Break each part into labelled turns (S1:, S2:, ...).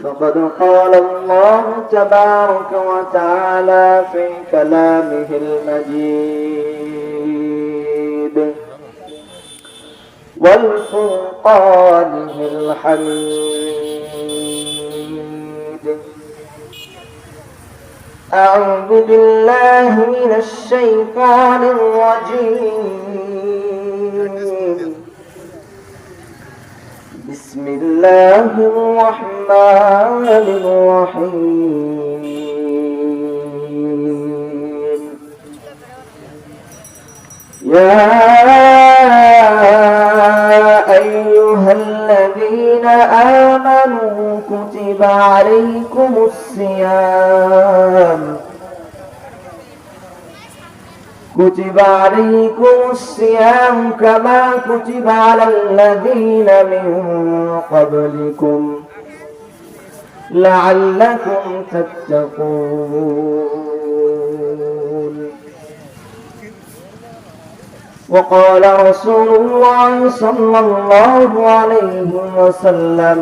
S1: لقد قال الله تبارك وتعالى في كلامه المجيد والفرقانه الحميد. أعوذ بالله من الشيطان الرجيم. بسم الله الرحمن الرحيم. يا أيها الذين آمنوا كتب عليكم الصيام كما كتب على الذين من قبلكم لعلكم تتقون. وقال رسول الله صلى الله عليه وسلم: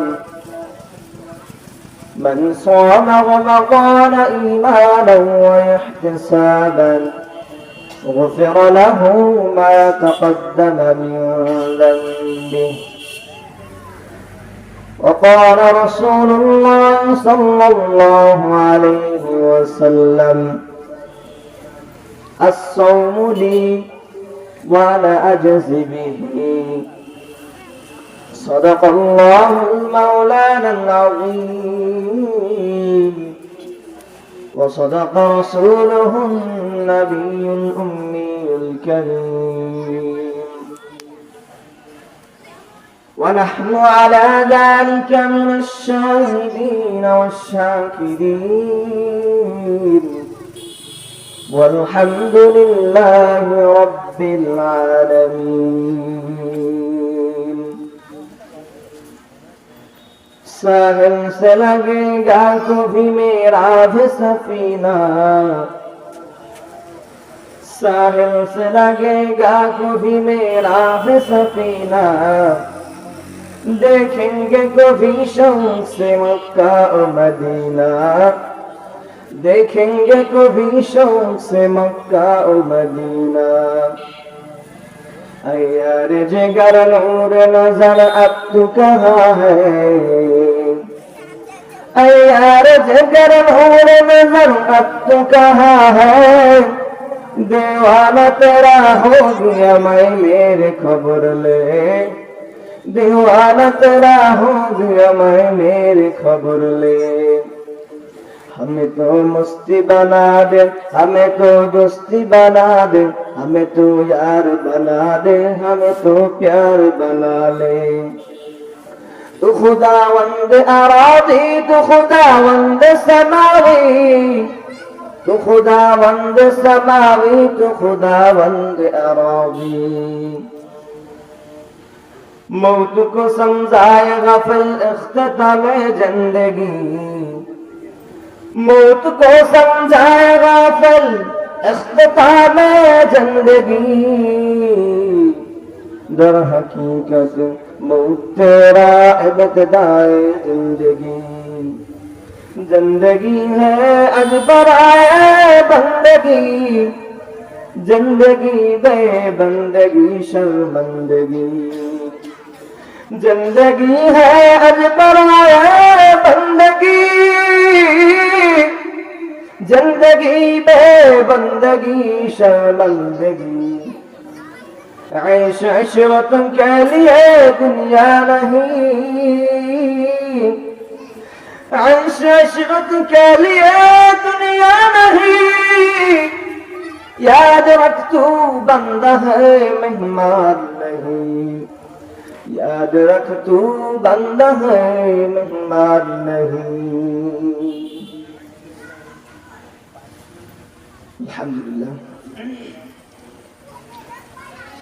S1: من صام رمضان إيمانا واحتسابا غفر له ما تقدم من ذنبه. وقال رسول الله صلى الله عليه وسلم: الصوم لي وأنا أجزي به. صدق الله مولانا العظيم وصدق رسوله النبي الأمي الكريم. ونحن على ذلك من الشاهدين والشاكرين والحمد لله رب العالمين. साहिल से लगेगा कभी मेरा भी सफीना, साहिल से लगेगा कभी मेरा भी सफीना, देखेंगे कभी शौक से मक्का और मदीना, देखेंगे कभी शौक से मक्का और मदीना। यार जिगर नूर नजर अब तू कहाँ है, यार जिगर नूर नजर अब तू कहाँ है, दीवाना तेरा हो गया मैं मेरे खबर ले, दीवाना तेरा हो गया मैं मेरे खबर ले। हमें तो मस्ती बना दे, हमें तो दोस्ती बना दे, हमें तो यार बना दे, हमें तो प्यार बना ले। तू खुदावंद अरादी, तू खुदावंद समावी, तू खुदावंद समावी, तू खुदावंद अरादी। मौत को समझाए गफल इख्तिताम जिंदगी, मौत को समझाएगा फल इख्तिताम जिंदगी। दर हकीकत मौत तेरा इब्तिदाए जिंदगी, जिंदगी है अज बराए बंदगी, जिंदगी बे बंदगी शर्मंदगी, जिंदगी है अज बराए बंदगी, जिंदगी बे बंदगी शर्मंदगी। ऐश इशरत के लिए दुनिया नहीं, ऐश इशरत के लिए दुनिया नहीं। याद रख तू बंदा है मेहमान नहीं, याद रख तू बंदा है मेहमान नहीं। আলহামদুলিল্লাহ,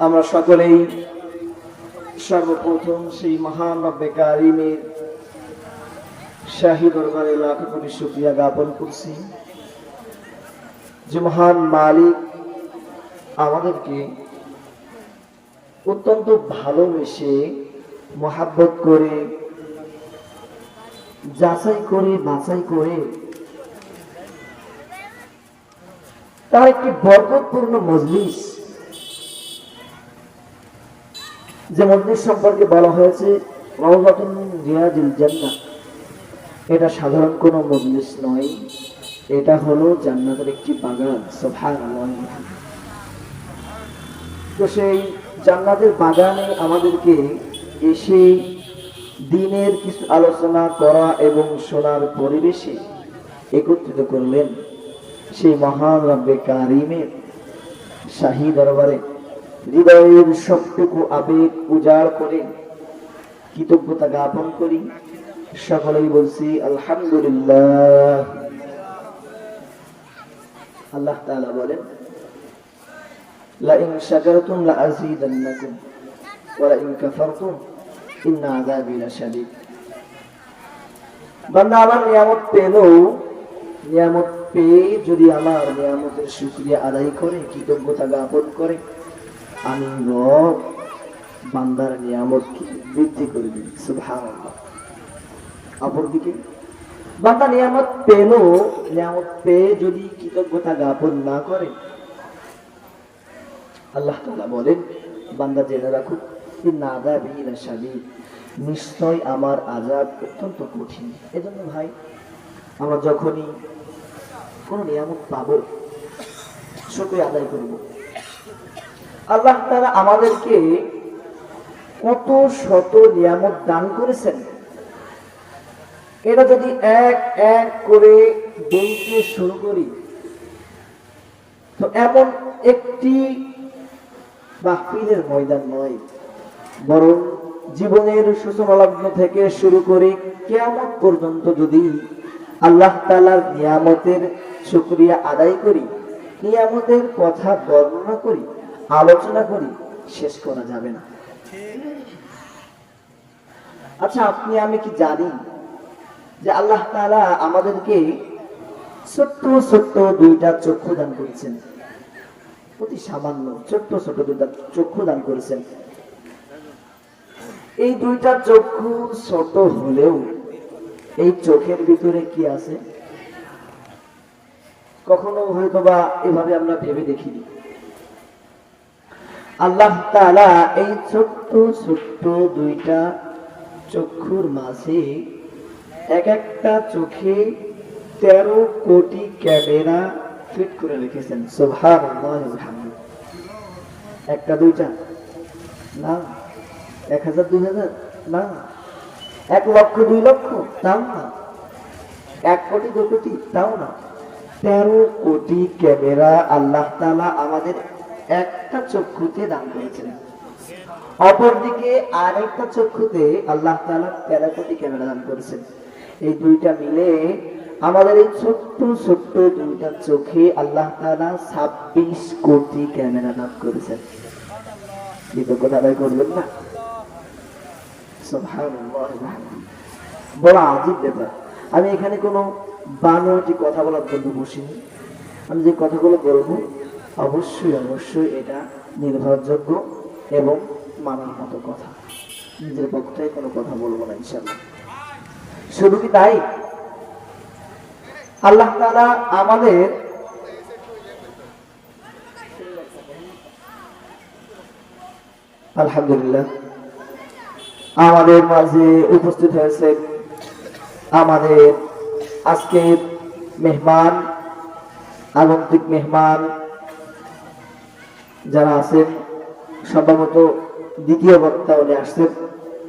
S1: আমরা সকলেই সর্বপ্রথম সেই মহান রব্বে কারিমের শাহী দরবারে লাখ কোটি শুকরিয়া জ্ঞাপন করছি যে মহান মালিক আমাদেরকে অত্যন্ত ভালোবেসে মহাব্বত করে যাচাই করে বাছাই করে তার একটি বরকতপূর্ণ মজলিস, যে মজলিস সম্পর্কে বলা হয়েছে রাউযাতুন মিন রিয়াদিল জান্নাহ, এটা সাধারণ কোনো মজলিস নয়, এটা হলো জান্নাতের একটি বাগান। সুবহানাল্লাহ। তো সেই জান্নাতের বাগানে আমাদেরকে এসে দিনের কিছু আলোচনা করা এবং শোনার পরিবেশে একত্রিত করলেন সেই মহান রব্বে কারিমের শাহী দরবারে হৃদয়ের সবটুকু আবেগ উজাড় করে কৃতজ্ঞতা জ্ঞাপন করি। সকলেই বলছি আলহামদুলিল্লাহ। আল্লাহ তাআলা বলেন, লা ইন শাকারতুম লা আযীদান্নাকুম ওয়া লা ইন কাফারতুম ইন্না আযাবি লাশাদীদ। বান্দা আমার নিয়ামত পেলেও, নিয়ামত পেয়ে যদি আমার নিয়ামতের শুকরিয়া আদায় করে, কৃতজ্ঞতা জ্ঞাপন করে, আমি রব বান্দার নিয়ামতকে বৃদ্ধি করে দিই। সুবহানাল্লাহ। অপরদিকে বান্দা নিয়ামত পেলেও, নিয়ামত পেয়ে যদি কৃতজ্ঞতা জ্ঞাপন না করে, আল্লাহ তাআলা বলেন, বান্দা জেনে রাখুক, ইন্না আযাবি লাশাদীদ, নিশ্চয় আমার আযাব অত্যন্ত কঠিন। এজন্য ভাই, আমরা যখনই কোন নিয়ামত পাবো, শুকরিয়া আদায় করব। আল্লাহ তাআলা আমাদেরকে কত শত নিয়ামত দান করেছেন, এটা যদি এক এক করে বলতে শুরু করি, তো এমন একটি মাহফিলের ময়দান নয়, বরং জীবনের সূচনা লগ্ন থেকে শুরু করে কিয়ামত পর্যন্ত যদি আল্লাহ তাআলার নিয়ামতের শুকরিয়া আদায় করি, নিয়ামতের কথা বর্ণনা করি, আলোচনা করি, শেষ করা যাবে না। আচ্ছা, আপনি আমি কি জানি যে আল্লাহ তাআলা আমাদেরকে ছোট্ট ছোট্ট দুইটা চক্ষু দান করেছেন? অতি সামান্য ছোট্ট ছোট দুইটা চক্ষু দান করেছেন। এই দুইটা চক্ষু ছোট হলেও এই চোখের ভিতরে কি আছে কখনো হয়তোবা এভাবে আমরা ভেবে দেখিনি। আল্লাহ তাআলা এই ছোট্ট ছোট্ট দুইটা চক্ষুর মাঝে এক একটা চোখে 13 কোটি ক্যামেরা ফিট করে রেখেছেন। সুবহানাল্লাহ। একটা দুইটা না, 1000 2000 না, 1 লক্ষ 2 লক্ষ তাও না, 1 কোটি 2 কোটি তাও না, 13 কোটি ক্যামেরা আল্লাহ তাআলা আমাদের একটা চক্ষুতে দান করেছেন। অপরদিকে আরেকটা চক্ষুতে আল্লাহ তাআলা 13 কোটি ক্যামেরা দান করেছেন। এই দুইটা মিলে আমাদের এই ছোট্ট ছোট্ট দুইটা চোখে আল্লাহ তাআলা 26 কোটি ক্যামেরা দান করেছেন। কৃতজ্ঞতা আদায় করবেন না? সুবহানাল্লাহ। বড় আজীব ব্যাপার। আমি এখানে কোনো বানোয়াটি কথা বলার জন্য বসিনি। আমি যে কথাগুলো বলবো অবশ্যই অবশ্যই এটা নির্ভরযোগ্য এবং মানার মতো কথা। নিজের পক্ষে কোনো কথা বলবো না ইনশাআল্লাহ। শুধু কি তাই, আল্লাহ তাআলা আমাদের আলহামদুলিল্লাহ আমাদের মাঝে উপস্থিত হয়েছে আমাদের আজকের মেহমান, আগন্তুক মেহমান যারা আছেন, সম্ভবত দ্বিতীয় বক্তা উনি আসছেন।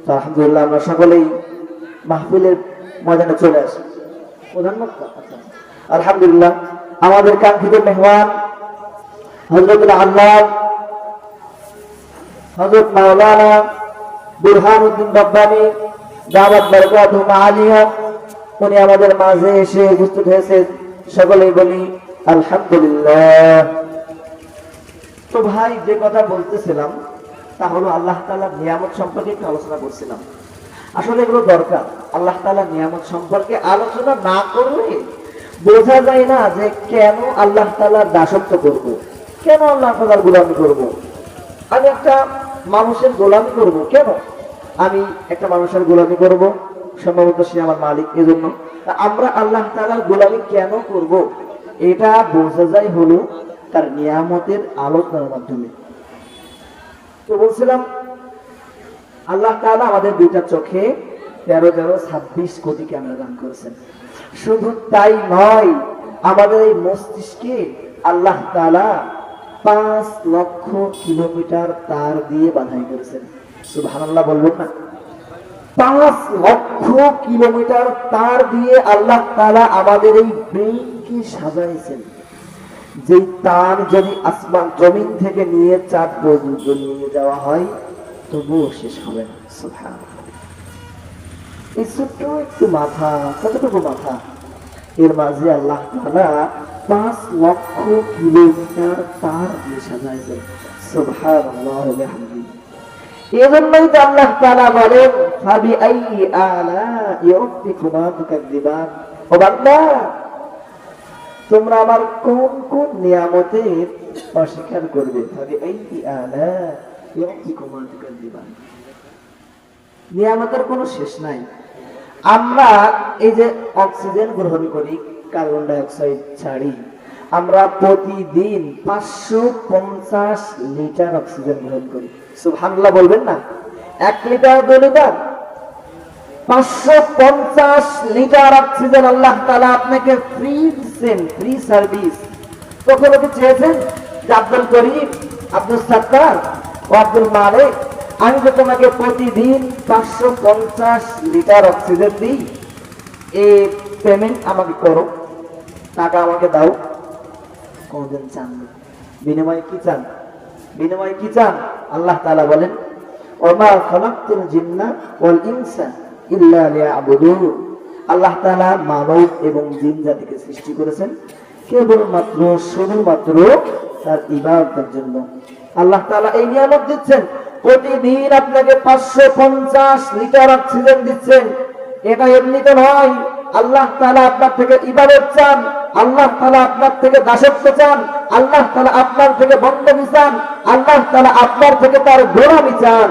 S1: তো আলহামদুলিল্লাহ আমরা সকলেই মাহফিলের ময়দানে চলে আসি। প্রধান বক্তা আলহামদুলিল্লাহ আমাদের কাঙ্ক্ষিত মেহমান হযরতুল আল্লাহ হযরত মাওলানা বুরহানুদ্দিন রব্বানী দাওয়াত বরকাতুহু আলিয়া, উনি আমাদের মাঝে এসে উপস্থিত হয়েছেন। সকলেই বলি আলহামদুলিল্লাহ। তো ভাই, যে কথা বলতেছিলাম তা হলো আল্লাহ তাআলার নিয়ামত সম্পর্কে একটু আলোচনা করছিলাম। আসলে এগুলো দরকার। আল্লাহ তাআলার নিয়ামত সম্পর্কে আলোচনা না করলে বোঝা যায় না যে কেন আল্লাহ তাআলার দাসত্ব করব, কেন আল্লাহ তাআলার গোলামি করব। আমি একটা মানুষের গোলামি করব কেন? আমি একটা মানুষের গোলামি করব, সম্ভবত সে আমার মালিক। এজন্য আমরা আল্লাহ তাআলার গোলামি কেন করব, এটা বোঝা যায় হলো তার নিয়ামতের আলোচনার মাধ্যমে। তো বলছিলাম আল্লাহ তাআলা আমাদের দুইটা চোখে 13-26 কোটি ক্যামেরা দান করেছেন। শুধু তাই নয়, আমাদের এই মস্তিষ্কে আল্লাহ তাআলা 5 লক্ষ কিলোমিটার তার দিয়ে বাঁধাই করেছেন। সুবহানাল্লাহ বলবেন না? 5 লক্ষ কিলোমিটার তার দিয়ে আল্লাহ তাআলা আমাদের এই ব্রেইনকে সাজাইছেন, যে তার যদি আসমান জমিন থেকে নিয়ে চাঁদ পর্যন্ত নিয়ে যাওয়া হয় তবুও শেষ হবে না। সুবহানাল্লাহ। এই ছোট্ট একটু মাথা, কতটুকু মাথা, এর মাঝে আল্লাহ তাআলা 5 লক্ষ কিলোমিটার তার দিয়ে সাজাইছেন। সুবহানাল্লাহ ওয়া বিহামদিহি। এজন্যই তো আল্লাহ তাআলা বলেন ফাবিআইয়ি আলা'i রাব্বিকুমা তুকাযযিবান। ও বান্দা, তোমরা আমার কোন কোন নিয়ামতের অস্বীকার করবে? ফাবিআইয়ি আলা'i রাব্বিকুমা তুকাযযিবান। নিয়ামতের কোনো শেষ নাই। আমরা এই যে অক্সিজেন গ্রহণ করি, কার্বন ডাই অক্সাইড ছাড়ি, আমরা প্রতিদিন 550 লিটার অক্সিজেন গ্রহণ করি। সুবহানাল্লাহ বলবেন না? 1 লিটার 2 লিটার 550 লিটার অক্সিজেন আল্লাহ তাআলা আপনাকে ফ্রি দিচ্ছেন, ফ্রি সার্ভিস। কখনো কি চেয়েছেন যে আব্দুল করিম, আব্দুল সাত্তার ও আব্দুল মালিক, আমি তো তোমাকে প্রতিদিন 550 লিটার অক্সিজেন দিই, এই পেমেন্ট আমাকে করো, টাকা আমাকে দাও? কোনদিন চান না। বিনিময়ে কি চান? বিনিময়ে কি চান? আল্লাহ তাআলা বলেন ওমা খালাকতুল জিন্না ওয়াল ইনসা ইল্লা লিয়াবুদুন। আল্লাহ তাআলা মানব এবং জিন জাতিকে সৃষ্টি করেছেন কেবলমাত্র শুধুমাত্র তার ইবাদতের জন্য। আল্লাহ তাআলা এই নিয়ামত দিচ্ছেন, প্রতিদিন আপনাকে 550 লিটার অক্সিজেন দিচ্ছেন। এটা এমনিতে নয়। আল্লাহ তাআলা আপনার থেকে ইবাদত চান, আল্লাহ তাআলা আপনার থেকে দাসত্ব চান, আল্লাহ তাআলা আপনার থেকে বন্দী চান, আল্লাহ তাআলা আপনার থেকে তার গোলামি চান।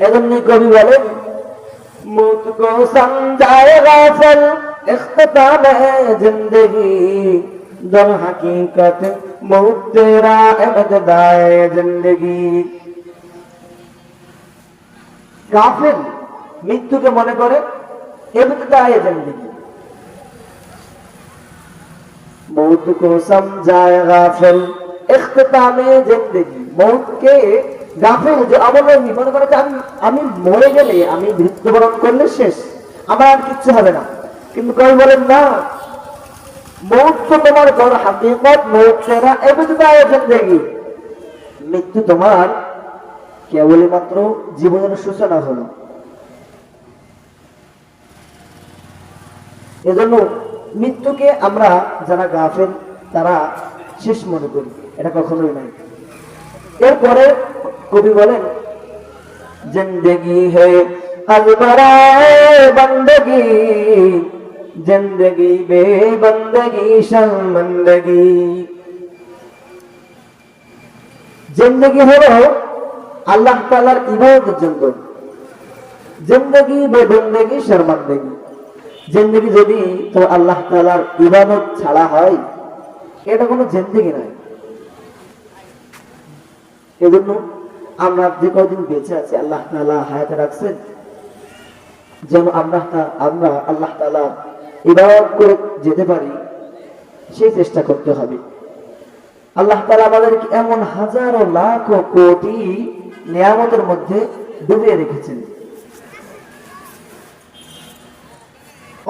S1: এজন্য কবি বলেন মৌত কো সমঝায়ে গাফিল ইখতিতাম জিন্দেগি দর হकीकत मौत तेरा इब्तिदाए जिंदगी। গাফিল মৃত্যুকে মনে করে ইবতিদায়ে জিন্দেগি। मौत को समझाए गाफिल इख्तितामे जिंदगी। মৌতকে গাফিল যে অবলম্বী মনে করে যে আমি মরে গেলে, আমি মৃত্যুবরণ করলে শেষ, আমার আর কিচ্ছু হবে না। কিন্তু কবি বলেন না, মৌত তো তোমার ঘর হাকিকত, মৌত তেরা ইবতিদায়ে জিন্দেগি। মৃত্যু তোমার কেবলই মাত্র জীবনের সূচনা হলো। এজন্য মৃত্যুকে আমরা যারা গাফিল তারা শেষ মনে করি, এটা কখনোই নাই। এরপরে কবি বলেন জিন্দেগি হে আজবরায়ে বন্দগি जिंदगी बेबंदगी शर्मंदगी। जिंदगी হলো আল্লাহ তাআলার ইবাদতের জন্য, জিন্দেগি বেবন্দগি শর্মন্দগি। জিন্দেগি যদি তো আল্লাহ তাআলার ইবাদত ছাড়া হয়, এটা কোনো জিন্দেগি নয়। এজন্য আমরা যে কদিন বেঁচে আছি আল্লাহ তাআলা হায়াতে রাখছেন, যেন আমরা আল্লাহ তাআলা ইবাদত করে যেতে পারি, সেই চেষ্টা করতে হবে। আল্লাহ তাআলা আমাদেরকে এমন হাজারো লাখ কোটি নিয়ামতের মধ্যে ডুবিয়ে রেখেছেন।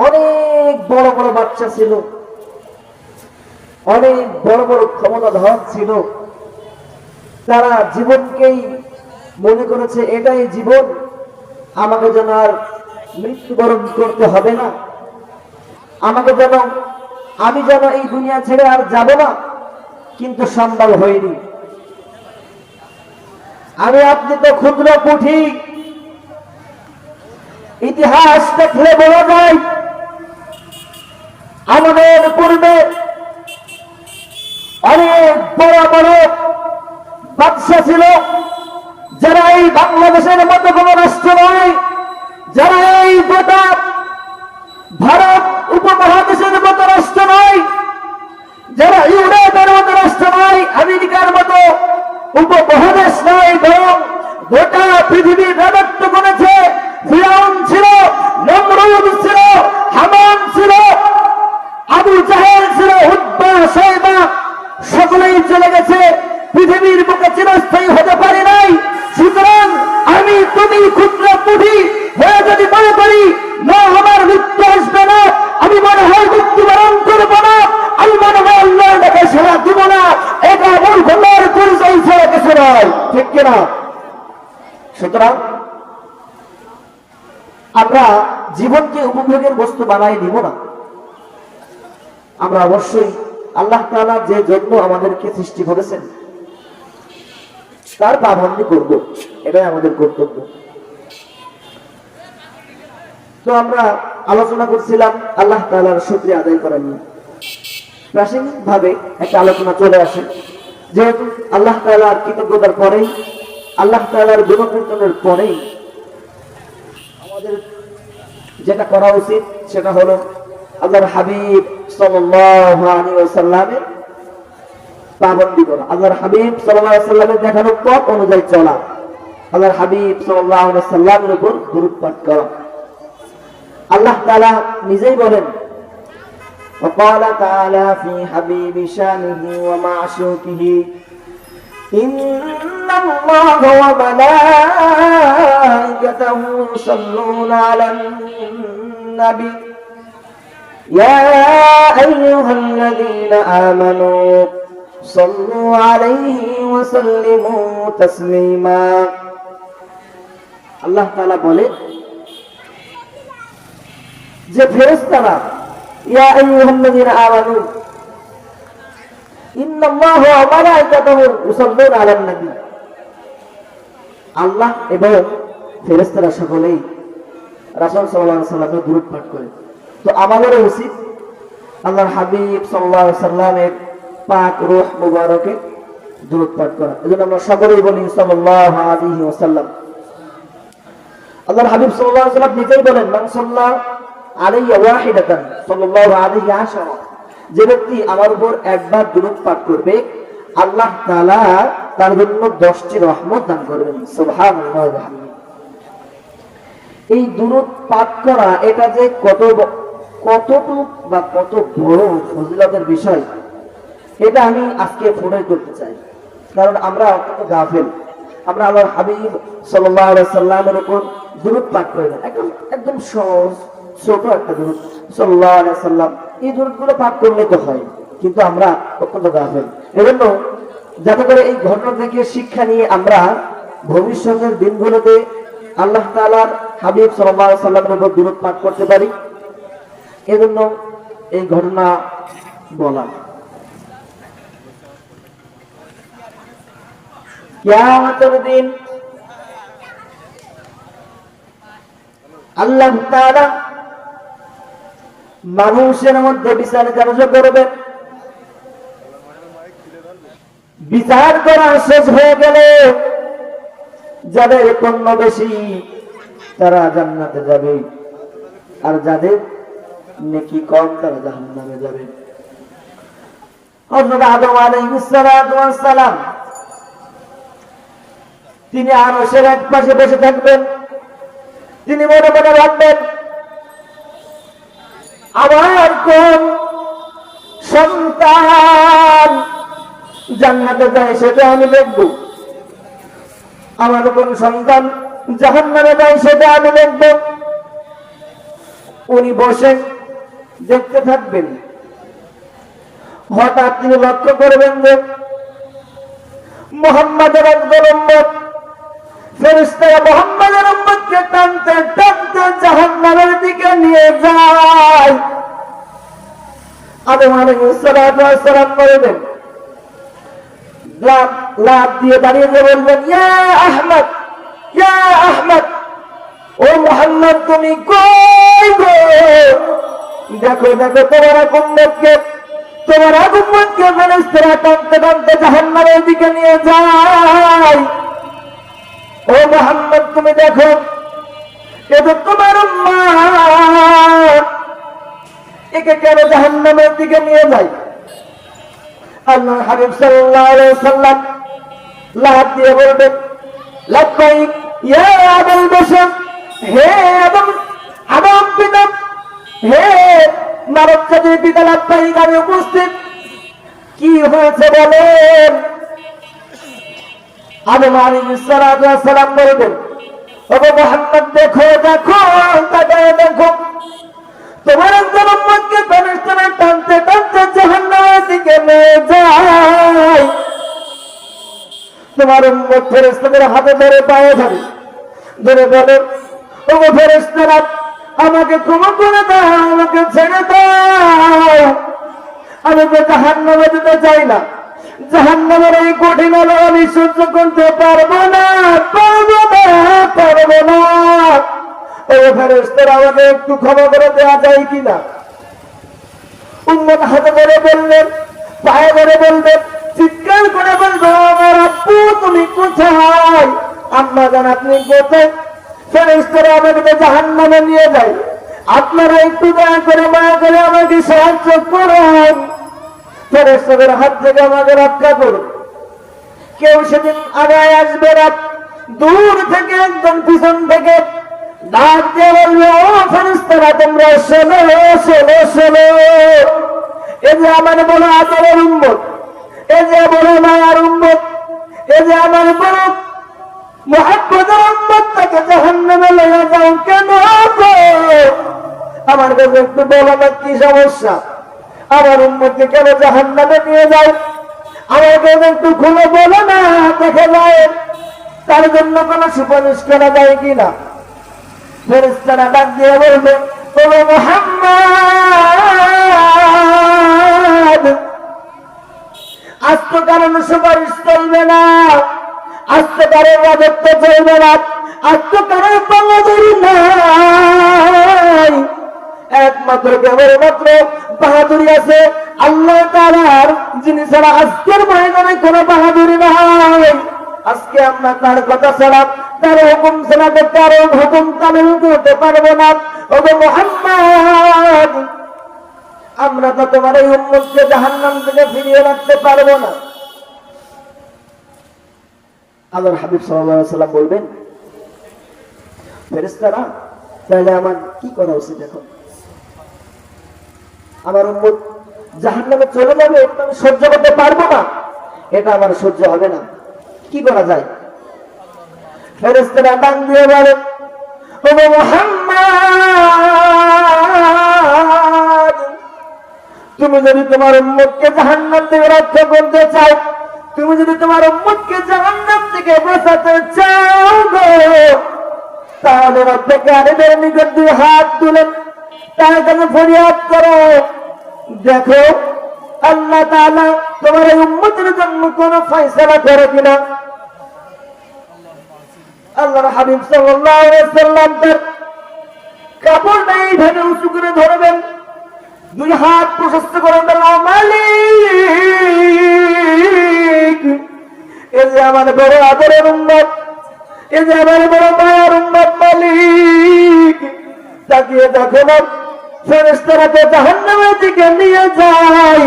S1: অনেক বড় বড় বাচ্চা ছিল, অনেক বড় বড় ক্ষমতাধর ছিল, তারা জীবনকেই মনে করেছে এটাই জীবন, আমাকে যেন আর মৃত্যুবরণ করতে হবে না, আমি যেন এই দুনিয়া ছেড়ে আর যাব না। কিন্তু সম্ভব হয়নি। আমি আপনি তো ক্ষুদ্র পুঁথি, ইতিহাস দেখলে বলা যায় আমাদের পূর্বে অনেক বড় বড় বাদশা ছিল, যারা এই বাংলাদেশের মতো কোন রাষ্ট্র নয়, মুঠি হয়ে যদি মনে করি না আমার মৃত্যু আসবে না, আমি মনে হয় মৃত্যুবরণ করব না, আমি মনে হয় আল্লাহর কাছে সেবা দিব না, এটা মূর্খতার পরিচয় ছাড়া কিছু নয়, ঠিক কিনা? সুতরাং আমরা জীবনকে উপভোগের বস্তু বানাই দিব না। আমরা অবশ্যই আল্লাহ তাআলা যে জন্য আমাদেরকে সৃষ্টি করেছেন তার পাবন্দি করব, এটাই আমাদের কর্তব্য। তো আমরা আলোচনা করছিলাম আল্লাহ তাআলার শুকরিয়া আদায় করা নিয়ে। প্রাসঙ্গিক ভাবে একটা আলোচনা চলে আসে, যেহেতু আল্লাহ তাআলার কৃতজ্ঞতার পরেই, আল্লাহ তাআলার গুণকীর্তনের পরেই আমাদের যেটা করা উচিত সেটা হলো আল্লাহর হাবিব সাল্লাল্লাহু আলাইহি ওয়াসাল্লামের পাবন্দি করা, আল্লাহর হাবিব সাল্লাল্লাহু আলাইহি ওয়াসাল্লামের দেখানো পথ অনুযায়ী চলা, আল্লাহর হাবিব সাল্লাল্লাহু আলাইহি ওয়াসাল্লামের উপর দরুদ পাঠ করা। আল্লাহ তাআলা নিজেই বলেন, وقال تعالى في حبيب شانه ومعشوقه إن الله وملائكته يصلون على النبي يا أيها الذين آمنوا صلوا عليه وسلموا تسليما। আল্লাহ তাআলা বলে যে ফেরেশতারা ইয়া আইয়ুহাল্লাযীনা আমানু ইন্নাল্লাহা ওয়া মালাইকাতাহু ইউসাল্লুনা আলান নবী, আল্লাহ এবং ফেরেশতারা সকলেই রাসূল সাল্লাল্লাহু আলাইহি ওয়াসাল্লামের দরুদ পাঠ করে। তো আমাদেরও উচিত আল্লাহর হাবিব সাল্লাল্লাহু আলাইহি ওয়াসাল্লামের পাক রূহ মুবারকে দরুদ পাঠ করা। এজন্য আমরা সকলেই বলি সাল্লাল্লাহু আলাইহি ওয়াসাল্লাম। আল্লাহর হাবিব সাল্লাল্লাহু আলাইহি ওয়াসাল্লাম নিজেই বলেন, মান সাল্লা আলাইয়া ওয়াহিদাতান সাল্লাল্লাহু আলাইহি আশারা, যে ব্যক্তি আমার উপর একবার দরুদ পাঠ করবে আল্লাহ তাআলা তার জন্য 10টি রহমত দান করবেন। সুবহানাল্লাহ ওয়া বিহামদিহি। এই দরুদ পাঠ করা এটা যে কতটুকু বা কত বড় ফজিলতের বিষয়, এটা আমি আজকে ফুটাই করতে চাই। কারণ আমরা অত্যন্ত গাফেল, আমরা আল্লাহর হাবিব সাল্লাল্লাহু আলাইহি সাল্লামের উপর দরুদ পাঠ করি না। একদম সহজ ছোট একটা দরুদ সাল্লাল্লাহু আলাইহি সাল্লাম, এই দরুদগুলো পাঠ করলে তো হয়, কিন্তু আমরা অত্যন্ত গাফেল। এজন্য যাতে করে এই ঘটনা থেকে শিক্ষা নিয়ে আমরা ভবিষ্যতের দিনগুলোতে আল্লাহ তাআলার হাবিব সাল্লাল্লাহু আলাইহি সাল্লামের উপর দরুদ পাঠ করতে পারি, এজন্য এই ঘটনা বলা। কিয়ামতের দিন আল্লাহ তাআলা মানুষের মধ্যে বিচার করবেন। বিচার করা শেষ হয়ে গেলে যাদের পুণ্য বেশি তারা জান্নাতে যাবে, আর যাদের নেকি কম তারা জাহান্নামে যাবে। হযরত আদম আলাইহিস সালাম তিনি আরশের এক পাশে বসে থাকবেন। তিনি মনে মনে ভাববেন, আমার কোন সন্তান জান্নাতে যায় সেটা আমি দেখব, আমার কোন সন্তান জাহান্নামে যায় সেটা আমি দেখব। উনি বসে দেখতে থাকবেন। হঠাৎ তিনি লক্ষ্য করবেন যে মুহাম্মাদের একদল উম্মত, ফেরেশতারা মুহাম্মাদের উম্মতকে টানতে টানতে জাহান্নামের দিকে নিয়ে যায়। আদম আলাইহিস সালাম বলবেন, লাফ দিয়ে দাঁড়িয়ে বলবেন, ইয়া আহমদ, ইয়া আহমদ, ও মুহাম্মদ তুমি কই গো? দেখো দেখো তোমার উম্মতকে ফেরেশতারা টানতে টানতে জাহান্নামের দিকে নিয়ে যায়। ও মুহাম্মদ তুমি দেখো, এ তো তোমার উম্মত, একে কেন জাহান্নামের দিকে নিয়ে যায়? আল্লাহর হাবিব সাল্লাল্লাহু আলাইহি ওয়াসাল্লাম লাফ দিয়ে বলবেন, লাব্বাইক ইয়া আবুল বাশর, হে আদম পিতা, হে মানব জাতির পিতা, লাব্বাইক আমি উপস্থিত। কি হয়েছে বলেন? আদম আলাইহিস সালাম বলবেন, ওগো মুহাম্মদ দেখো দেখো তাকায় দেখো, তোমার একজন উম্মতকে ফেরেশতারা টানতে টানতে জাহান্নামের দিকে নিয়ে যায়। তোমার উম্মত ফেরেশতাদের হাতে ধরে পায়ে ধরে ধরে বলে, ওগো ফেরেশতারা আমাকে ক্ষমা করে দাও, আমাকে ছেড়ে দাও, আমি তো জাহান্নামে যেতে চাই না, জাহান্নামের এই কঠিন আলো আমি সহ্য করতে পারবো না, পারবো না, পারবো না। ওগো ফেরেশতারা আমাকে একটু ক্ষমা করে দেওয়া যায় কিনা? উম্মত হাতে ধরে বললেন, পায়ে ধরে বলবেন, চিৎকার করে বলবো, আমার আব্বু তুমি কোথায়, আম্মা জান আপনি কোথায়? ফেরেশতারা আমাকে জাহান্নামে নিয়ে যায়, আপনারা একটু দয়া করে মায়া করে আমাকে সাহায্য করুন, ফেরেশতাদের হাত থেকে আমাকে রক্ষা করুন। কেউ সেদিন আগায় আসবে না, দূর থেকে একদম পিছন থেকে ডাক দিয়ে বলবে, ও ফেরেশতারা তোমরা শোনো শোনো শোনো, এই যে আমার বড় আদরের উম্মত, এই যে বড় মায়ার উম্মত, এই যে আমার বড় মুহাব্বতের উম্মতটাকে জাহান্নামে লইয়া যাও কেন গো? আমার কাছে একটু বলো না কি সমস্যা, আমার উম্মতকে কেন জাহান্নামে নিয়ে যাও? আমার কাছে একটু খুলে বলো না, দেখে যায় তার জন্য কোনো সুপারিশ করা যায় কিনা। ফেরেশতারা ডাক দিয়ে বলবে, ও মুহাম্মদ আজ তো কারণ সুপারিশ চলবে না, আজ তো কারোর রাজত্ব চলবে না, আজ তো কারোর বাহাদুরি নাই, একমাত্র কেবলমাত্র বাহাদুরি আছে আল্লাহ তাআলার, যিনি ছাড়া আজকের ময়দানে কোনো বাহাদুরি নাই। আজকে আমরা তার কথা ছাড়া, তার হুকুম ছাড়া কারো হুকুম কামেল করতে পারবো না। ওগো মুহাম্মদ আমরা তো তোমার এই উম্মতকে জাহান্নাম থেকে ফিরিয়ে রাখতে পারবো না। আল্লাহর হাবিব সাল্লাল্লাহু আলাইহি ওয়াসাল্লাম বলবেন, ফেরেশতারা তাহলে আমার কি করা উচিত? এখন আমার উম্মত জাহান্নামে চলে যাবে, এটা আমি সহ্য করতে পারবো না, এটা আমার সহ্য হবে না, কি করা যায়? ফেরেশতারা ডাক দিয়ে বলেন, ও মুহাম্মদ তুমি যদি তোমার উম্মতকে জাহান্নাম থেকে রক্ষা করতে চাও, তুমি যদি তোমার উম্মতকে জাহান্নাম থেকে বাঁচাতে চাও গো, তাহলে রব্বুল নিকট দুই হাত তুলেন, তার কাছে ফরিয়াদ করো, দেখো আল্লাহ তাআলা তোমার এই উম্মতের জন্য কোন ফয়সালা করে কিনা। আল্লাহর হাবিব সাল্লাল্লাহু আলাইহি ওয়াসাল্লাম তার কাপড়টা এইভাবে উঁচু করে ধরবেন, দুই হাত প্রশস্ত করে বললেন, মালিক এই যে আমার বড় আদরের উম্মত, এই যে আমার বড় মায়ের উম্মত, মালিক তাকিয়ে দেখো না, ফেরেশতারা তো জাহান্নামের দিকে নিয়ে যায়।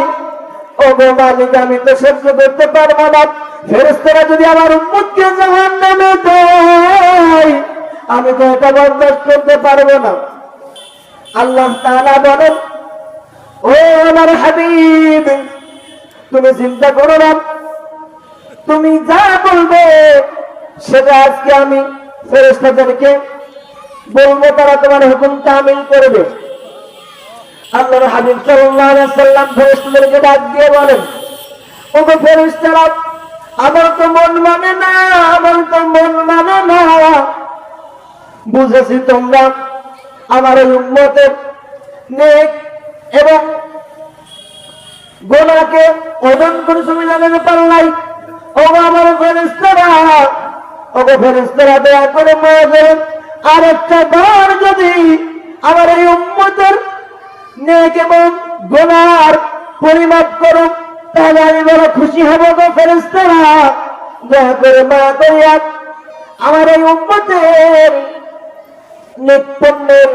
S1: ওগো মালিক আমি তো সহ্য করতে পারবো না, ফেরেশতারা যদি আমার উম্মতকে জাহান্নামে দেয় আমি তো এটা বরদাস্ত করতে পারবো না। আল্লাহ তাআলা বলেন, ও আমার হাবিব তুমি চিন্তা করো না, তুমি যা বলবে সেটা আজকে আমি ফেরেশতাদেরকে বলবো, তারা তোমার হুকুম তামিল করবে। আল্লাহর হাবিব সাল্লাল্লাহু আলাইহি ওয়াসাল্লাম ফেরেশতাদেরকে ডাক দিয়ে বলেন, ওগো ফেরেশতারা আমার তো মন মানে না, আমার তো মন মানে না, বুঝেছি তোমরা আমার এই উম্মতের নেক এবং গুনাহকে ওজন করে তুমি জানাতে পারলাই। ওগো আমার ফেরেশতারা, ওগো ফেরেশতারা দয়া করে মায়া করে আরেকটা বার যদি আমার এই উম্মতের নেক এবং গুনার পরিমাপ করো তাহলে আমি বড় খুশি হব গো ফেরেশতারা, দয়া করে মায়া করিয়া আমার এই উম্মতের নেক পুণ্যের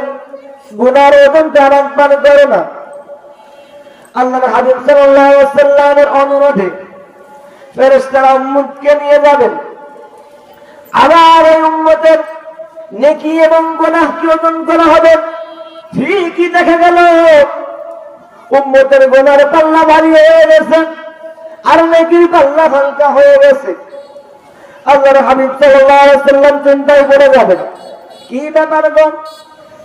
S1: গুনার ওজন দান পান করো না। আল্লাহর হাবিব সাল্লাল্লাহু আলাইহি ওয়াসাল্লামের অনুরোধে ফেরেশতারা উম্মতকে নিয়ে যাবেন, আবার এই উম্মতের নেকি এবং গুনাহ কি ওজন করা হবে। ঠিকই দেখা গেল উম্মতের গুনার পাল্লা ভারী হয়ে গেছে আর নেকির পাল্লা হালকা হয়ে গেছে। আল্লাহর হাবিব সাল্লাল্লাহু আলাইহি ওয়াসাল্লাম চিন্তায় পড়ে যাবেন, কি ব্যাপার গো?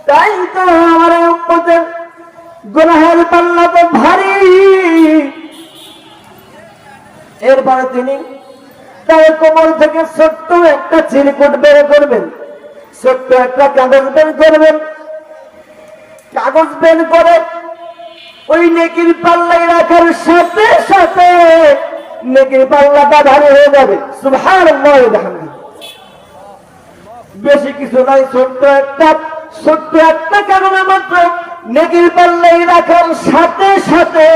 S1: তাই তো আমার উম্মতের গুনাহের পাল্লা তো ভারী। এরপরে তিনি তার কোমর থেকে ছোট্ট একটা চিরকুট বের করবেন, ছোট্ট একটা কাগজ বের করবেন। কাগজ বের করে ওই নেকির পাল্লায় রাখার সাথে সাথে নেকির পাল্লাটা ভারী হয়ে যাবে। সুবহানাল্লাহ। বেশি কিছু নাই, ছোট্ট একটা কারণে মাত্র নেকির পাল্লায় রাখার সাথে সাথে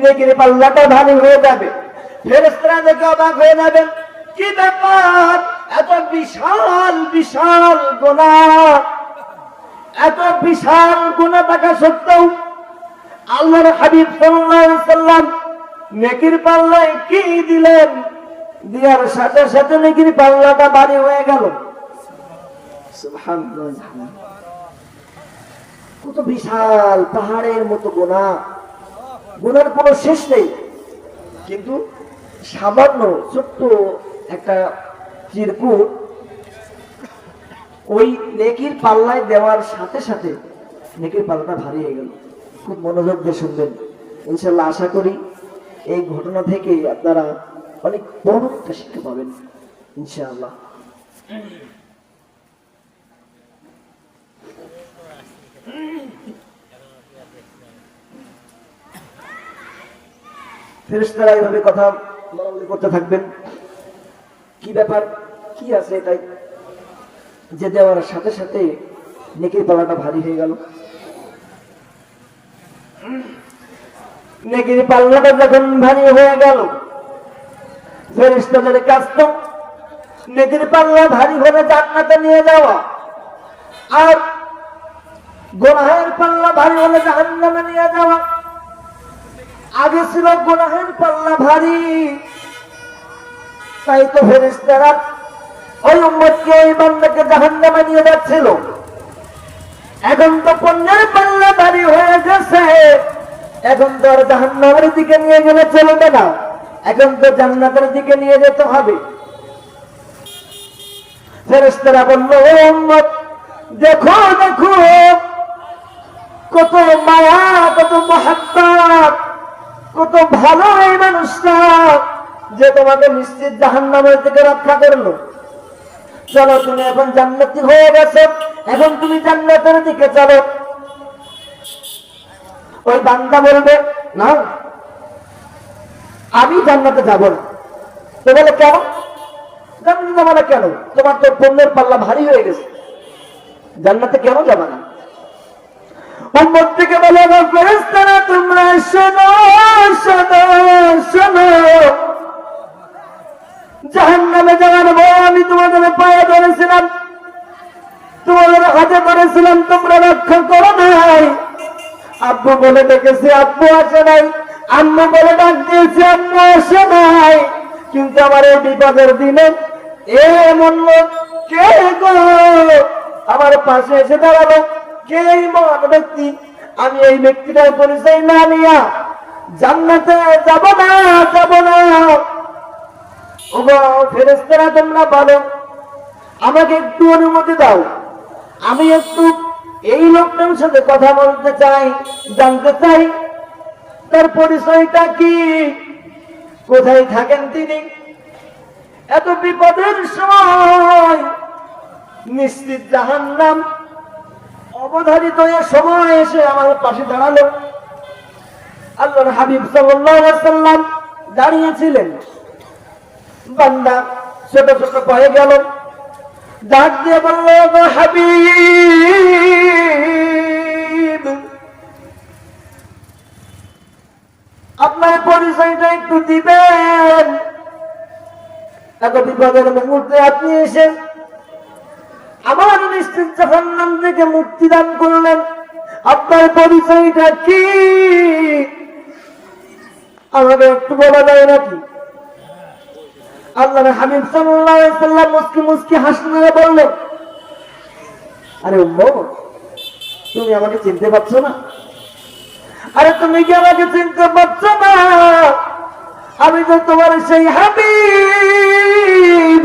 S1: নেকির পাল্লাটা ভারী হয়ে যাবে। ফেরেশতারা দেখে অবাক হয়ে যাবেন, কি ব্যাপার? এত বিশাল বিশাল গুনাহ, এত বিশাল গুনাহ থাকা সত্ত্বেও আল্লাহর হাবিব সাল্লাল্লাহু আলাইহি ওয়াসাল্লাম নেকির পাল্লায় কি দিলেন? দেওয়ার সাথে সাথে নেকির পাল্লাটা ভারী হয়ে গেল। সুবহানাল্লাহ। কত বিশাল পাহাড়ের মতো গুনাহ, গুনার কোনো শেষ নেই, কিন্তু সামান্য ছোট্ট একটা চিরকুট ওই নেকির পাল্লায় দেওয়ার সাথে সাথে নেকির পাল্লাটা ভারী হয়ে গেল। খুব মনোযোগ দিয়ে শুনবেন, ইনশাআল্লাহ আশা করি এই ঘটনা থেকে আপনারা অনেক বড় একটা শিক্ষা পাবেন ইনশাআল্লাহ। ফেরেশতারা এইভাবে কথা বলাবলি করতে থাকবেন, কি ব্যাপার, কি আছে এটাই যে দেওয়ার সাথে সাথে নেকির পাল্লাটা ভারী হয়ে গেল। নেকির পাল্লাটা যখন ভারী হয়ে গেল, ফেরেশতাদের কাজ তো নেকির পাল্লা ভারী হলে জান্নাতে নিয়ে যাওয়া, আর গুনাহের পাল্লা ভারী হলে জাহান্নামে নিয়ে যাওয়া। আগে ছিল গুনাহের পাল্লা ভারী, তাই তো ফেরেশতারা ওই উম্মতকে, ওই বান্দাকে জাহান্নামে নিয়ে যাচ্ছিল। এখন তো পুণ্যের পাল্লা ভারী হয়ে গেছে, এখন তো আর জাহান্নামের দিকে নিয়ে গেলে চলবে না, এখন তো জান্নাতের দিকে নিয়ে যেতে হবে। ফেরেশতারা বলল, ও উম্মত, দেখো দেখো কত মায়া, কত মহব্বত, কত ভালো এই মানুষটা যে তোমাকে নিশ্চিত জাহান্নামের থেকে রক্ষা করলো। চলো, তুমি এখন জান্নাতি হয়ে গেছো, এখন তুমি জান্নাতের দিকে চলো। ওই বান্দা বলবে, না আমি জান্নাতে যাব না। তো বলে, কেন জান্নাতে যাবে না? কেন? তোমার তো পুণ্যের পাল্লা ভারী হয়ে গেছে, জান্নাতে কেন যাবে না? উম্মত থেকে বলে, ফেরেশতারা তোমরা শোনো শোনো শোনো, জাহান্নামে যাওয়ার ভয় আমি তোমাদের পায়ে ধরেছিলাম, তোমাদের হাতে ধরেছিলাম, তোমরা রক্ষা করো নাই। আব্বু বলে ডেকেছি, আব্বু আসে নাই। আম্মু বলে ডাক দিয়েছি, আম্মু আসে নাই। কিন্তু আমার এই বিপদের দিনে এমন লোক কে গো আমার পাশে এসে দাঁড়ালো? কে এই মহান ব্যক্তি? আমি এই ব্যক্তিটার পরিচয় না নিয়া জান্নাতে যাব না, যাব না। ওগো ফেরেশতারা, তোমরা বলো, আমাকে একটু অনুমতি দাও, আমি একটু এই লোকটার সাথে কথা বলতে চাই, জানতে চাই তার পরিচয়টা কি, কোথায় থাকেন তিনি। এত বিপদের সময় নিশ্চিত জাহান্নাম অবধারিত সময় এসে আমার পাশে দাঁড়ালো। আল্লাহর হাবিব সাল্লাল্লাহু আলাইহি ওয়াসাল্লাম দাঁড়িয়েছিলেন, বান্দা ছোট ছোট পায়ে গেল, ডাক দিয়ে বলল, হাবিব আপনার পরিচয়টা একটু দিবেন, এত বিপদের মুহূর্তে আপনি এসে আমার নিশ্চিত জাহান্নাম থেকে মুক্তি দান করলেন, আপনার পরিচয়টা কি আমাকে একটু বলা যায় নাকি? আল্লাহর হাবিব সাল্লাল্লাহু আলাইহি ওয়াসাল্লাম মুস্কি মুস্কি হাসলেন, বললেন, আরে উম্মত, তুমি আমাকে চিনতে পারছো না? আরে তুমি কি আমাকে চিনতে পারছো না? আমি তো তোমার সেই হাবিব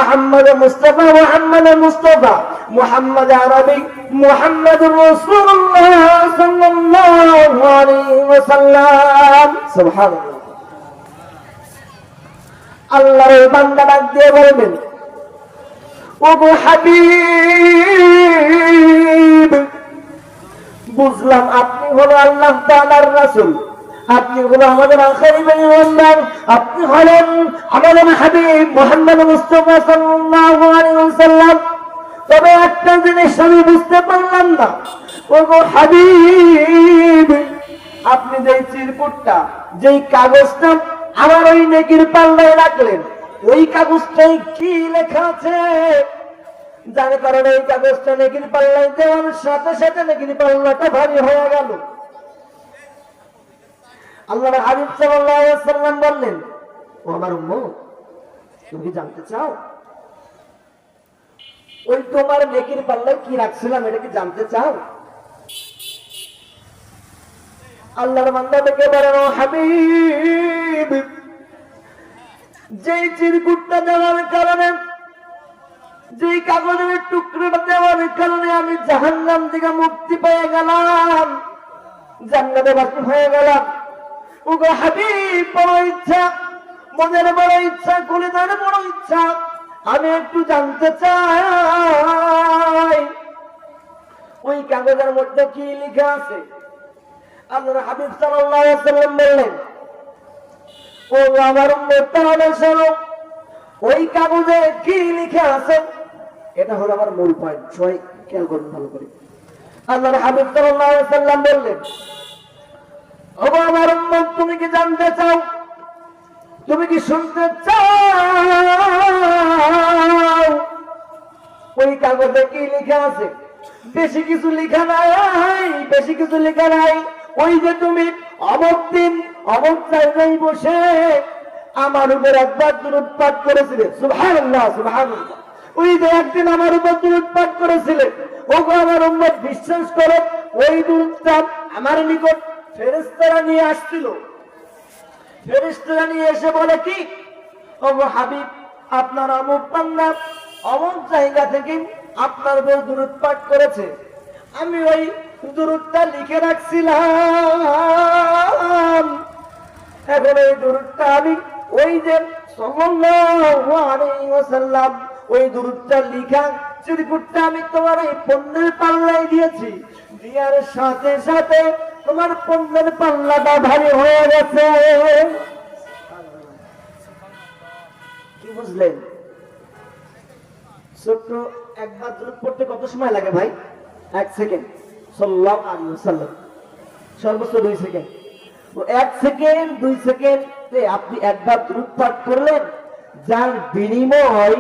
S1: আহমদ মুস্তাফা, মুহাম্মদ মুস্তাফা, মুহাম্মদ আরবি, মুহাম্মদুর রাসূলুল্লাহ সাল্লাল্লাহু আলাইহি ওয়াসাল্লাম। সুবহানাল্লাহ। আল্লাহর বান্দা ডাক দিয়ে বলবেন, ওগো হাবিব, বুঝলাম আপনি হলো আল্লাহ তাআলার রাসূল, আপনি হলো আমাদের আখেরি পয়গম্বর, আপনি হলেন আমাদের হাবিব মুহাম্মদ মুস্তাফা সাল্লাল্লাহু আলাইহি ওয়াসাল্লাম। তবে একটা জিনিস আমি বুঝতে পারলাম না, ওগো হাবিব, আপনি যেই চিরকুটটা, যেই কাগজটা আমার ওই নেকির পাল্লায় রাখলেন, ওই কাগজটাই কি লেখা আছে? যার কারণে এই কাগজটা নেকির পাল্লায় দেওয়ার সাথে সাথে নেকির পাল্লাটা ভারী হয়ে গেল। আল্লাহর হাবিব সাল্লাল্লাহু আলাইহি ওয়াসাল্লাম বললেন, ও আমার উম্মত, তুমি জানতে চাও ওই তোমার নেকির পাল্লায় কি রাখছিলাম, এটা কি জানতে চাও? আল্লাহর বান্দা ডেকে বলেন, ও হাবিব, যেই চিরকুটটা দেওয়ার কারণে, যেই কাগজের টুকরোটা দেওয়ার কারণে আমি জাহান্নাম থেকে মুক্তি পেয়ে গেলাম, জান্নাতে বাসী হয়ে গেলাম, ওগো হাবিব, বড় ইচ্ছা, মনের বড় ইচ্ছা, কলিজার বড় ইচ্ছা, আমি একটু জানতে চাই ওই কাগজের মধ্যে কি লেখা আছে? আল্লাহর হাবিব সাল্লাল্লাহু আলাইহি ওয়াসাল্লাম বললেন, ও আমার উম্মত, তাহলে শোনো ওই কাগজে কি লেখা আছে। এটা হলো আমার মূল পয়েন্ট, সবাই খেয়াল করুন ভালো করে। আল্লাহর হাবিব সাল্লাল্লাহু আলাইহি ওয়াসাল্লাম বললেন, ও আমার উম্মত, তুমি কি জানতে চাও, তুমি কি শুনতে চাও ওই কাগজে কি লেখা আছে? বেশি কিছু লেখা নাই, বেশি কিছু লেখা নাই। ওই যে তুমি অমুক দিন অমুক জায়গায় বসে আমার উপর একবার দুরূদ পাঠ করেছিলে, সুবহানাল্লাহ সুবহানাল্লাহ, ওই যে একদিন আমার উপর দুরূদ পাঠ করেছিলে, ওগো আমার উম্মত, বিশ্বাস করো ওই দুরূদটা আমার নিকট ফেরেশতারা নিয়ে আসছিল। ফেরেশতারা নিয়ে এসে বলে কি, ওগো হাবিব, আপনার অমুক বান্দা অমুক জায়গা থেকে আপনার উপর দুরূদ পাঠ করেছে, আমি ওই দুরূদটা লিখে রাখছিলাম। এখন এই দুরূদটা আমি ওই যে সাল্লাল্লাহু আলাইহি ওয়াসাল্লাম, ওই দুরূদটা লিখা চিরকুটটা আমি তোমার এই পণ্যের পাল্লায় দিয়েছি, দেওয়ার সাথে সাথে তোমার পণ্যের পাল্লাটা ভারী হয়ে গেছে। কি বুঝলেন? ছোট্ট একবার দুরূদ পড়তে কত সময় লাগে ভাই? 1 সেকেন্ড। সাল্লাল্লাহু আলাইহি ওয়াসাল্লাম সর্বোচ্চ 2 সেকেন্ড। তো 1 সেকেন্ড 2 সেকেন্ডে আপনি একবার দুরূদ পাঠ করলেন, যার বিনিময়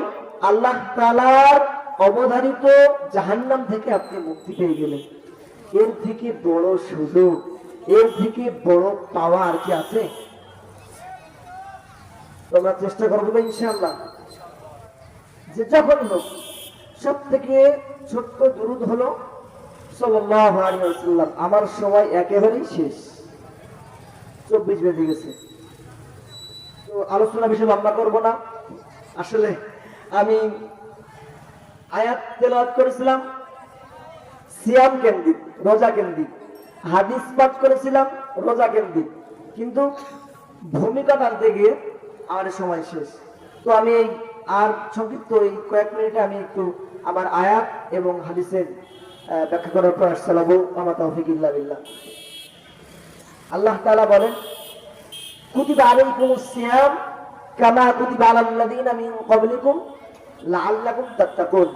S1: আল্লাহ তাআলার অবধারিত জাহান্নাম থেকে আপনি মুক্তি পেয়ে গেলেন। এর থেকে বড় সুযোগ, এর থেকে বড় পাওয়া আর কি আছে? তোমরা চেষ্টা করবো ইনশাআল্লাহ যে যখন হোক সব থেকে ছোট্ট দুরূদ হলো সাল্লাল্লাহু আলাইহি ওয়াসাল্লাম। আমার সময় একেবারেই শেষ, 24 বেজে গেছে। তো আলোচনা বিষয় আমরা করবো না। আসলে আমি আয়াত তেলাওয়াত করেছিলাম সিয়াম কেন্দ্রিক, রোজা কেন্দ্রিক, হাদিস পাঠ করেছিলাম রোজা কেন্দ্রিক, কিন্তু ভূমিকা টানতে গিয়ে আমার সময় শেষ। তো আমি এই আর সংক্ষিপ্ত এই কয়েক মিনিটে আমি একটু আমার আয়াত এবং হাদিসের ব্যাখ্যা করার প্রয়াস চালাবো। আমার তৌফিক ইল্লা বিল্লাহ। আল্লাহ তাআলা বলেন, কুতিবা আলাইকুমুস সিয়াম কামা কুতিবা আলাল লাযিনা মিন ক্বাবলিকুম লাআল্লাকুম তাত্তাকুন।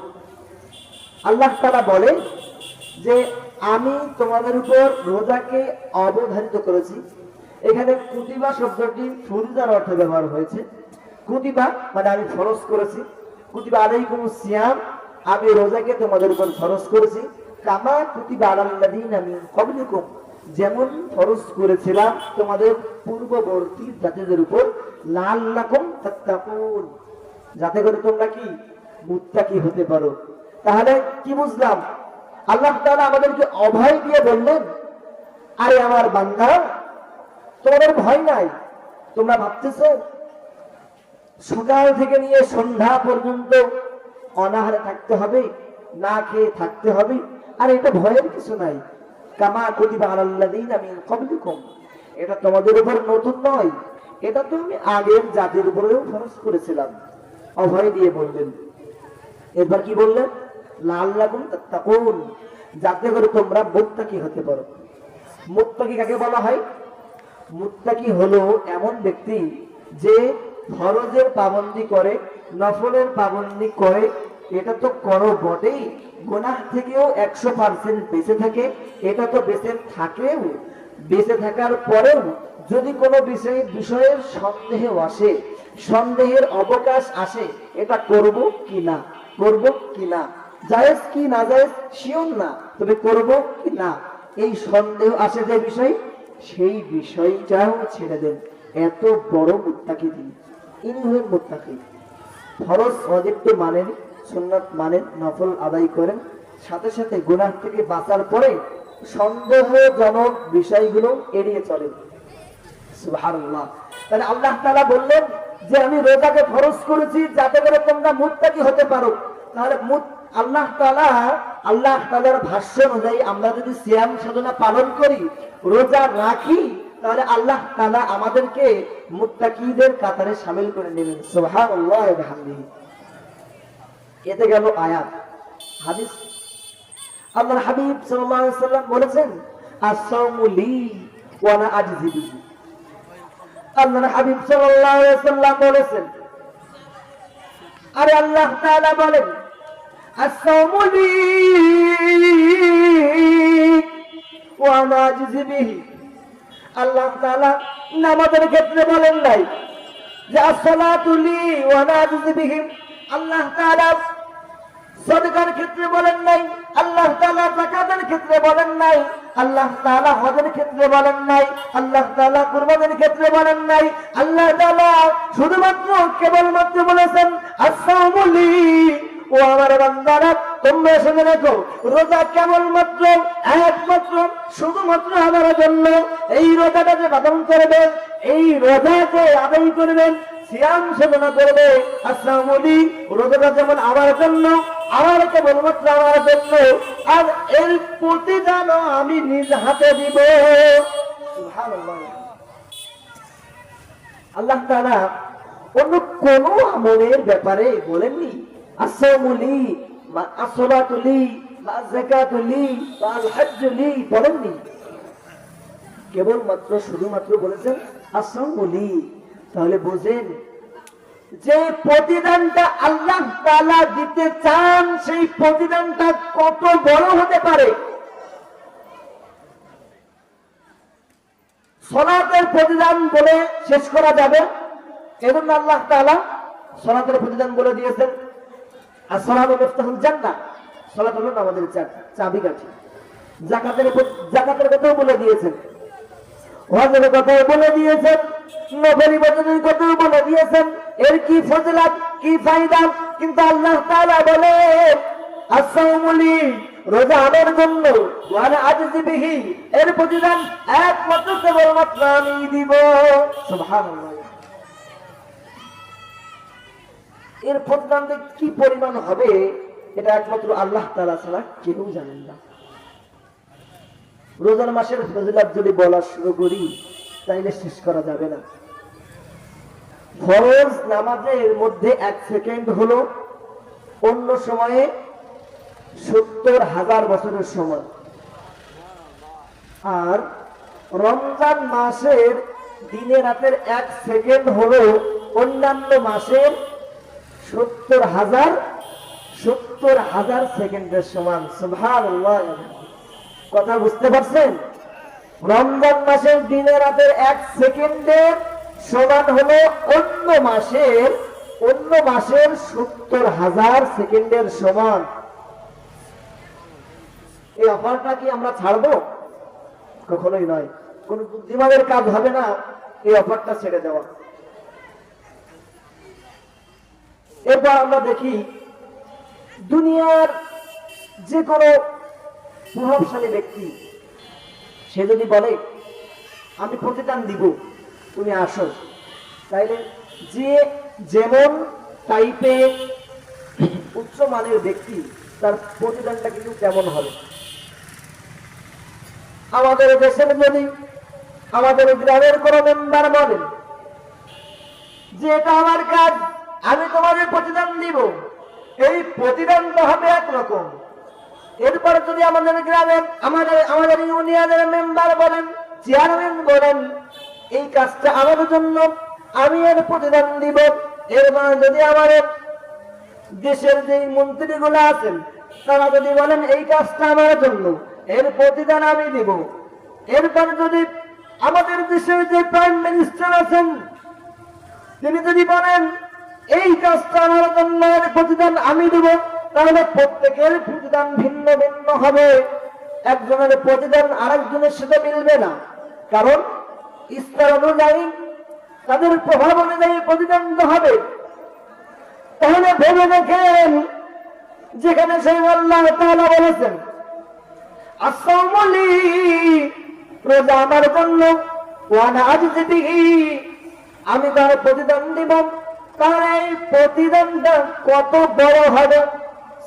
S1: আল্লাহ তাআলা বলেন যে আমি তোমাদের উপর রোজাকে অবধারিত করেছি। এখানে কুতিবা শব্দটি ফরজার অর্থে ব্যবহার হয়েছে। কুতিবা মানে আমি ফরজ করেছি, কুতিবা আলাইকুমুস সিয়াম, আমি রোজাকে তোমাদের উপর ফরজ করেছি, কামা কুতিবা আলাল লাযিনা মিন ক্বাবলিকুম, যেমন ফরজ করেছিলাম তোমাদের পূর্ববর্তী জাতিদের উপর, লাআল্লাকুম তাত্তাকুন, যাতে করে তোমরা কি মুত্তাকি হতে পারো। তাহলে কি বুঝলাম? আল্লাহ তাআলা আমাদেরকে অভয় দিয়ে বললেন, আরে আমার বান্দা, তোমাদের ভয় নাই। তোমরা ভাবতেছো সকাল থেকে নিয়ে সন্ধ্যা পর্যন্ত অনাহারে থাকতে হবে, না খেয়ে থাকতে হবে। আর এটা ভয়ের কিছু নাই। কামা কুতিবা আলাল্লাযীনা মিন ক্বাবলিকুম, এটা তোমাদের উপর নতুন নয়, এটা তো আমি আগের জাতির উপরেও ফরজ করেছিলাম। অভয় দিয়ে বললেন। এরপর কি বললেন? লাআল্লাকুম তাত্তাকুন, যাতে করে তোমরা মুত্তাকি হতে পারো। মুত্তাকি কাকে বলা হয়? মুত্তাকি হলো এমন ব্যক্তি যে ফরজের পাবন্দি করে, নফলের পাবন্দি করে, এটা তো করো বটেই, গুনাহ থেকেও 100% বেঁচে থাকে, এটা তো বেঁচে থাকেও। বেঁচে থাকার পরেও যদি কোনো বিষয়ের সন্দেহ আসে, সন্দেহের অবকাশ আসে, এটা করব কি না, করব কি না, জায়েজ কি না জায়েজ শিওর না, তবে করব কি না, এই সন্দেহ আসে যে বিষয়, সেই বিষয়টাও ছেড়ে দেন। এত বড় মুত্তাকি তিনি, ইনি হলেন মুত্তাকি। ফরজ ওয়াজিব তো মানেন, সুন্নাত মানেন, নফল আদায় করেন, সাথে সাথে গুনাহ থেকে বাঁচার পরে সন্দেহজনক বিষয়গুলো এড়িয়ে চলেন। সুবহানাল্লাহ। তাহলে আল্লাহ তাআলা বললেন যে আমি রোজাকে ফরজ করেছি যাতে করে তোমরা মুত্তাকি হতে পারো। তাহলে আল্লাহ তাআলার ভাষ্য অনুযায়ী আমরা যদি সিয়াম সাধনা পালন করি, রোজা রাখি, তাহলে আল্লাহ তাআলা আমাদেরকে মুত্তাকিদের কাতারে শামিল করে নেবেন। সুবহানাল্লাহ ওয়া বিহামদিহি। এতে গেল আয়াত। হাদিস, আল্লাহর হাবিব সাল্লাল্লাহু আলাইহি ওয়াসাল্লাম বলেছেন, আস-সাওমু লি ওয়া আনা আজজি বিহি। আল্লাহর হাবিব সাল্লাল্লাহু আলাইহি ওয়াসাল্লাম বলেছেন, আরে আল্লাহ তাআলা বলেন, আস-সাওমু লি ওয়া আনা আজজি বিহি। আল্লাহ তাআলা নামাজের ক্ষেত্রে বলেন নাই যে আস-সালাতু লি ওয়া আনা আজজি বিহি। আল্লাহ তাআলা সাদকার ক্ষেত্রে বলেন নাই, আল্লাহ তাআলা যাকাতের ক্ষেত্রে বলেন নাই, আল্লাহ তাআলা হজের ক্ষেত্রে বলেন নাই, আল্লাহ তাআলা কুরবানির ক্ষেত্রে বলেন নাই। আল্লাহ তাআলা শুধুমাত্র কেবলমাত্র বলেছেন আস-সাওমু লি, ও আমার বান্দারা তোমরা শুনে রাখো, রোজা কেবলমাত্র একমাত্র শুধুমাত্র আমার জন্য। এই রোজাটা যে পালন করবে, এই রোজাকে আদায় করবেন, সিয়াম সাধনা করবে, আস-সাওমু লি, রোজাটা যেমন আমার জন্য, আমার কেবলমাত্র আমার জন্য, আর এর প্রতিদান আমি নিজ হাতে দিব। সুবহানাল্লাহ। আল্লাহ তাআলা অন্য কোন আমলের ব্যাপারে বলেননি আস-সাওমু লি বা আস-সালাতু লি বা যাকাতু লি বা আল-হজ্জু লি, বলেননি। কেবলমাত্র শুধুমাত্র বলেছেন আস-সাওমু লি। তাহলে বুঝেন যে প্রতিদানটা আল্লাহ তাআলা দিতে চান, সেই প্রতিদানটা কত বড় হতে পারে। সালাতের প্রতিদান বলে শেষ করা যাবে, এজন্য আল্লাহ তাআলা সালাতের প্রতিদান বলে দিয়েছেন, as-সালাতু মিফতাহুল জান্নাহ, সালাত হলো আমাদের চাবিকাঠি। যাকাতের কথাও বলে দিয়েছেন, হজের কথাও বলে দিয়েছেন, নফল ইবাদতের কথাও বলে দিয়েছেন। এর কি ফজিলত, কি ফায়দা, কিন্তু আল্লাহ তাআলা বলেন আস-সাওমু লি, রোজা আমার জন্য, ওয়া আনা আজজি বিহি, এর প্রতিদান একমাত্র কেবলমাত্র আমি দিব। সুবহানাল্লাহ। এর প্রতিদান কি পরিমাণ হবে এটা একমাত্র আল্লাহ তাআলা ছাড়া কেউ জানেন না। রোজার মাসের ফজিলত যদি বলা শুরু করি তাইলে শেষ করা যাবে না। ফরজ নামাজের মধ্যে 1 সেকেন্ড হলো অন্য সময়ে 70,000 বছরের সমান। আর রমজান মাসের দিনে রাতের 1 সেকেন্ড হলো অন্যান্য মাসের 70,000 সেকেন্ডের সমান। সুবহানাল্লাহ। কথা বুঝতে পারছেন? রমজান মাসের দিনে রাতের 1 সেকেন্ডের সমান হলো অন্য মাসের 70,000 সেকেন্ডের সমান। এই অফারটা কি আমরা ছাড়বো? কখনোই নয়। কোন বুদ্ধিমানের কাজ হবে না এই অফারটা ছেড়ে দেওয়া। এরপর আমরা দেখি দুনিয়ার যে কোনো প্রভাবশালী ব্যক্তি, সে যদি বলে আমি প্রতিদান দিব, তুমি আসো, তাইলে যে যেমন টাইপের উচ্চমানের ব্যক্তি তার প্রতিদানটা কিন্তু তেমন হবে। আমাদের দেশের যদি আমাদের গ্রামের কোন মেম্বার বলেন যে এটা আমার কাজ, আমি তোমাদের প্রতিদান দিব, এই প্রতিদানটা হবে একরকম। এরপর যদি আমাদের গ্রামের আমাদের ইউনিয়নের মেম্বার বলেন, চেয়ারম্যান বলেন এই কাজটা আমার জন্য, আমি এর প্রতিদান দিব। এর মানে যদি আমাদের দেশের যে মন্ত্রীগুলো আছেন তারা যদি বলেন এই কাজটা আমার জন্য, এর প্রতিদান আমি দিব। এরপর যদি আমাদের দেশের যে প্রাইম মিনিস্টার আছেন তিনি যদি বলেন এই কাজটা আমার জন্য, এর প্রতিদান আমি দিব, তাহলে প্রত্যেকের প্রতিদান ভিন্ন ভিন্ন হবে। একজনের প্রতিদান আরেকজনের সাথে মিলবে না, কারণ স্তর অনুযায়ী তাদের প্রভাব অনুযায়ী প্রতিদান হবে। তাহলে ভেবে দেখেন, যেখানে সেই আল্লাহ তাআলা বলেছেন আসসালামু রোজা আমার জন্য, ওয়ানা আজজি বিহি, আমি তার প্রতিদান দিব, তার এই প্রতিদানটা কত বড় হবে।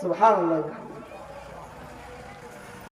S1: সুবহানাল্লাহ।